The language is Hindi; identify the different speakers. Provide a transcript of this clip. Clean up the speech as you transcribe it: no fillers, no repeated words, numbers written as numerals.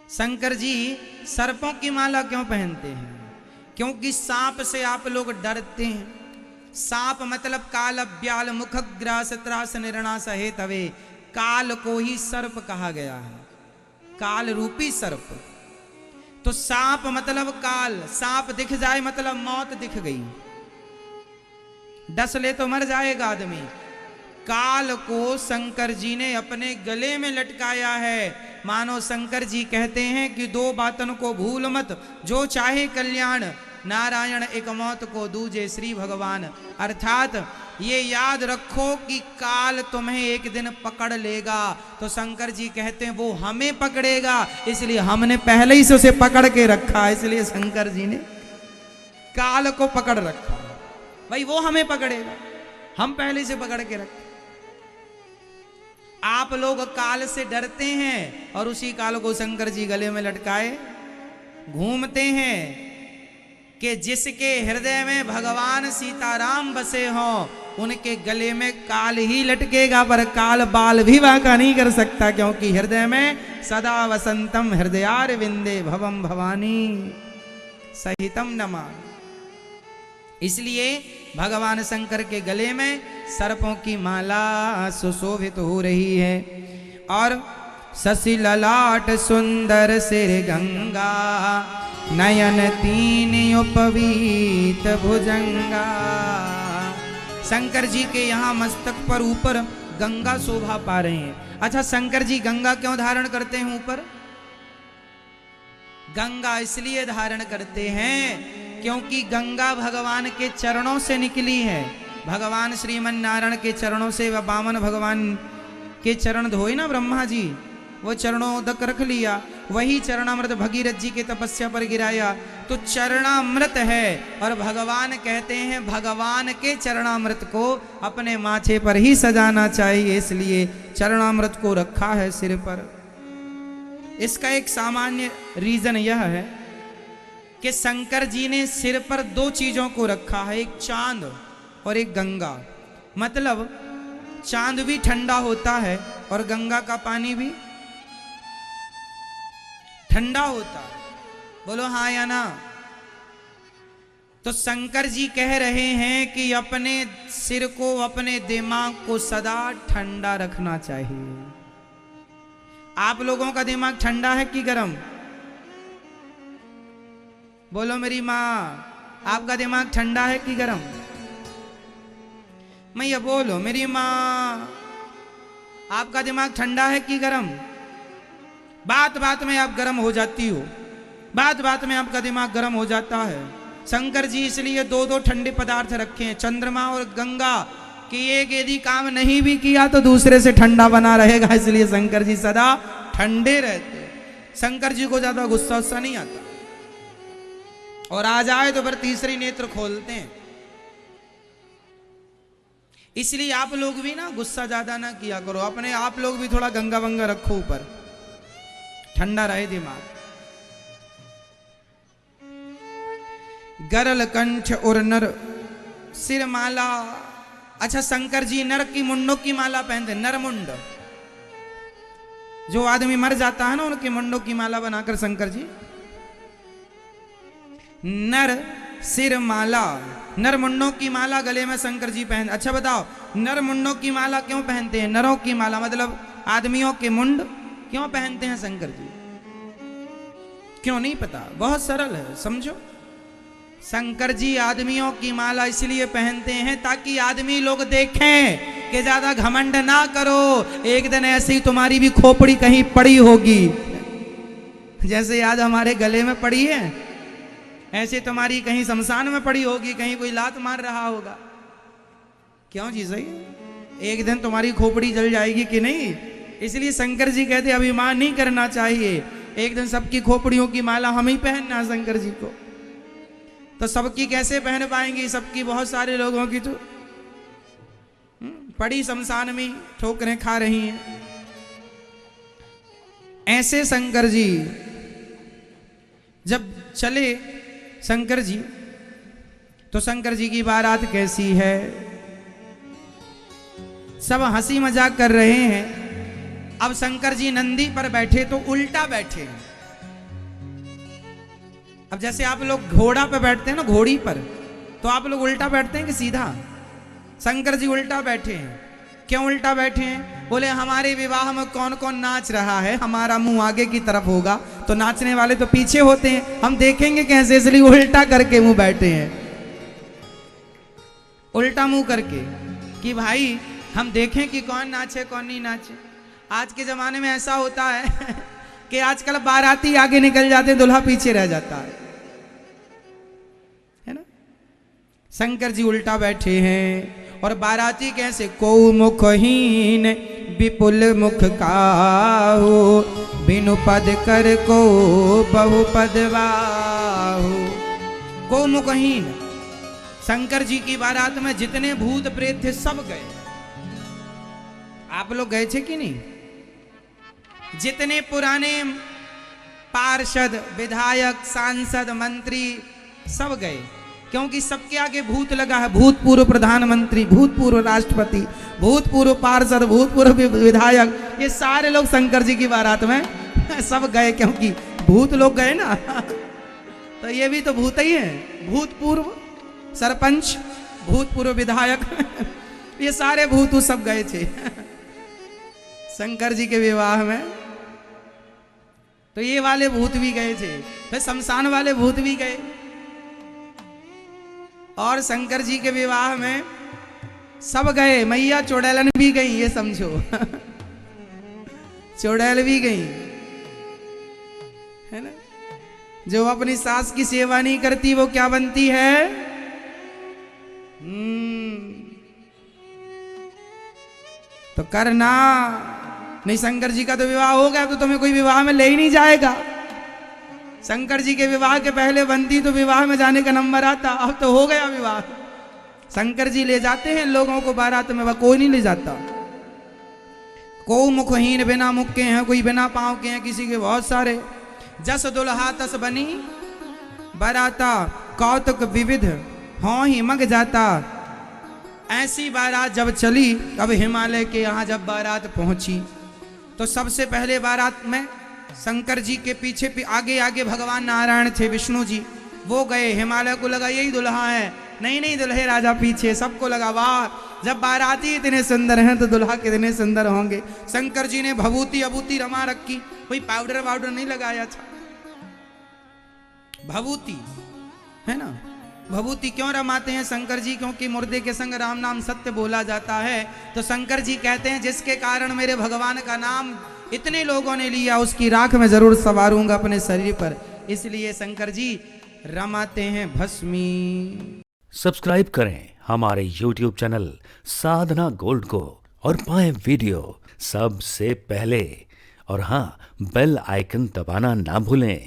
Speaker 1: शंकर जी सर्पों की माला क्यों पहनते हैं? क्योंकि सांप से आप लोग डरते हैं। सांप मतलब काल ब्याल मुख ग्रास त्रास निर्णास हेतवे, काल को ही सर्प कहा गया है, काल रूपी सर्प। तो सांप मतलब काल, सांप दिख जाए मतलब मौत दिख गई, डस ले तो मर जाएगा आदमी। काल को शंकर जी ने अपने गले में लटकाया है। मानो शंकर जी कहते हैं कि दो बातन को भूल मत, जो चाहे कल्याण, नारायण एक मौत को दूजे श्री भगवान। अर्थात ये याद रखो कि काल तुम्हें एक दिन पकड़ लेगा। तो शंकर जी कहते हैं वो हमें पकड़ेगा, इसलिए हमने पहले ही से उसे पकड़ के रखा, इसलिए शंकर जी ने काल को पकड़ रखा। भाई वो हमें पकड़ेगा, हम पहले से पकड़ के रखे। आप लोग काल से डरते हैं और उसी काल को शंकर जी गले में लटकाए घूमते हैं कि जिसके हृदय में भगवान सीताराम बसे हों उनके गले में काल ही लटकेगा, पर काल बाल भी वाका नहीं कर सकता, क्योंकि हृदय में सदा वसंतम हृदयार विंदे भवम भवानी सहितम नमा। इसलिए भगवान शंकर के गले में सर्पों की माला सुशोभित हो रही है। और शशि ललाट सुंदर सिर गंगा, नयन तीन उपवीत भुजंगा। शंकर जी के यहाँ मस्तक पर ऊपर गंगा शोभा पा रहे हैं। अच्छा, शंकर जी गंगा क्यों धारण करते हैं ऊपर? गंगा इसलिए धारण करते हैं क्योंकि गंगा भगवान के चरणों से निकली है। भगवान श्रीमन नारायण के चरणों से, व वामन भगवान के चरण धोए ना ब्रह्मा जी, वो चरणोदक रख लिया, वही चरणामृत भगीरथ जी के तपस्या पर गिराया, तो चरणामृत है। और भगवान कहते हैं भगवान के चरणामृत को अपने माथे पर ही सजाना चाहिए, इसलिए चरणामृत को रखा है सिर पर। इसका एक सामान्य रीजन यह है कि शंकर जी ने सिर पर दो चीजों को रखा है, एक चांद और एक गंगा। मतलब चांद भी ठंडा होता है और गंगा का पानी भी ठंडा होता है। बोलो हाँ या ना? तो शंकर जी कह रहे हैं कि अपने सिर को, अपने दिमाग को सदा ठंडा रखना चाहिए। आप लोगों का दिमाग ठंडा है कि गर्म? बोलो मेरी माँ, आपका दिमाग ठंडा है कि गर्म? मैया बोलो मेरी माँ, आपका दिमाग ठंडा है कि गर्म? बात बात में आप गर्म हो जाती हो, बात बात में आपका दिमाग गर्म हो जाता है। शंकर जी इसलिए दो दो ठंडे पदार्थ रखे हैं, चंद्रमा और गंगा, कि एक यदि काम नहीं भी किया तो दूसरे से ठंडा बना रहेगा, इसलिए शंकर जी सदा ठंडे रहते हैं। शंकर जी को ज्यादा गुस्सा उस्सा नहीं आता, और आ जाए तो फिर तीसरी नेत्र खोलते हैं। इसलिए आप लोग भी ना गुस्सा ज्यादा ना किया करो, अपने आप लोग भी थोड़ा गंगा वंगा रखो ऊपर, ठंडा रहे दिमाग। गरल कंठ और नर सिर माला। अच्छा, शंकर जी नर की मुंडों की माला पहनते, नर मुंड, जो आदमी मर जाता है ना उनके मुंडों की माला बनाकर शंकर जी नर सिर माला, नर मुंडों की माला गले में शंकर जी पहन। अच्छा बताओ, नर मुंडों की माला क्यों पहनते हैं? नरों की माला मतलब आदमियों के मुंड क्यों पहनते हैं शंकर जी? क्यों नहीं पता? बहुत सरल है, समझो। शंकर जी आदमियों की माला इसलिए पहनते हैं ताकि आदमी लोग देखें कि ज्यादा घमंड ना करो, एक दिन ऐसी तुम्हारी भी खोपड़ी कहीं पड़ी होगी, जैसे आज हमारे गले में पड़ी है, ऐसे तुम्हारी कहीं शमशान में पड़ी होगी, कहीं कोई लात मार रहा होगा। क्यों जी? सही, एक दिन तुम्हारी खोपड़ी जल जाएगी कि नहीं? इसलिए शंकर जी कहते अभिमान नहीं करना चाहिए, एक दिन सबकी खोपड़ियों की माला हम ही पहनना शंकर जी को। तो सबकी कैसे पहन पाएंगे? सबकी बहुत सारे लोगों की तो पड़ी शमशान में ठोकरें खा रही हैं। ऐसे शंकर जी जब चले शंकर जी, तो शंकर जी की बारात कैसी है? सब हंसी मजाक कर रहे हैं। अब शंकर जी नंदी पर बैठे तो उल्टा बैठे, अब जैसे आप लोग घोड़ा पे बैठते हैं ना, घोड़ी पर, तो आप लोग उल्टा बैठते हैं कि सीधा? शंकर जी उल्टा बैठे हैं। क्यों उल्टा बैठे हैं? बोले हमारे विवाह में कौन कौन नाच रहा है, हमारा मुंह आगे की तरफ होगा तो नाचने वाले तो पीछे होते हैं, हम देखेंगे कैसे, इसलिए उल्टा करके मुंह बैठे हैं। उल्टा मुंह करके कि भाई हम देखें कि कौन नाचे कौन नहीं नाचे। आज के जमाने में ऐसा होता है कि आजकल बाराती आगे निकल जाते हैं, दुल्हा पीछे रह जाता है ना। शंकर जी उल्टा बैठे हैं और बाराती कैसे? को मुखहीन विपुल मुख काहू, बिनु पद कर को बहु पद बाहु। को मुखहीन, शंकर जी की बारात में जितने भूत प्रेत थे सब गए। आप लोग गए थे कि नहीं? जितने पुराने पार्षद, विधायक, सांसद, मंत्री सब गए, क्योंकि सबके आगे भूत लगा है। भूतपूर्व प्रधानमंत्री, भूतपूर्व राष्ट्रपति, भूतपूर्व पार्षद, भूतपूर्व विधायक, ये सारे लोग शंकर जी की बारात में सब गए, क्योंकि भूत लोग गए ना तो ये भी तो भूत ही है। भूतपूर्व सरपंच, भूतपूर्व विधायक ये सारे भूत सब गए थे शंकर जी के विवाह में। तो ये वाले भूत भी गए थे, फिर शमशान वाले भूत भी गए, और शंकर जी के विवाह में सब गए। मैया चुड़ैलन भी गई, ये समझो चुड़ैल भी गई है ना। जो अपनी सास की सेवा नहीं करती वो क्या बनती है? तो करना नहीं। शंकर जी का तो विवाह हो गया तो तुम्हें कोई विवाह में ले ही नहीं जाएगा। शंकर जी के विवाह के पहले बनती तो विवाह में जाने का नंबर आता, अब तो हो गया विवाह। शंकर जी ले जाते हैं लोगों को बारात में, वह कोई नहीं ले जाता। को मुखहीन, बिना मुख के हैं, कोई बिना पांव के हैं, किसी के बहुत सारे। जस दुल्हा तस बनी बाराता, कौतुक विविध हों ही मग जाता। ऐसी बारात जब चली, अब हिमालय के यहाँ जब बारात पहुंची तो सबसे पहले बारात में शंकर जी के पीछे आगे आगे भगवान नारायण थे, विष्णु जी, वो गए। हिमालय को लगा यही दुल्हा है, नहीं नहीं दुल्हे राजा पीछे। सबको लगा वाह, जब बाराती इतने सुंदर हैं तो दुल्हा कितने सुंदर होंगे। शंकर जी ने भभूति अभूति रमा रखी, कोई पाउडर वाउडर नहीं लगाया था। भभूति है ना, भभूति क्यों रमाते हैं शंकर जी? क्योंकि मुर्दे के संग राम नाम सत्य बोला जाता है। तो शंकर जी कहते हैं जिसके कारण मेरे भगवान का नाम इतने लोगों ने लिया, उसकी राख में जरूर सवारूंगा अपने शरीर पर, इसलिए शंकर जी रमाते हैं भस्मी।
Speaker 2: सब्सक्राइब करें हमारे YouTube चैनल साधना गोल्ड को और पाएं वीडियो सबसे पहले। और हाँ, बेल आइकन दबाना ना भूलें।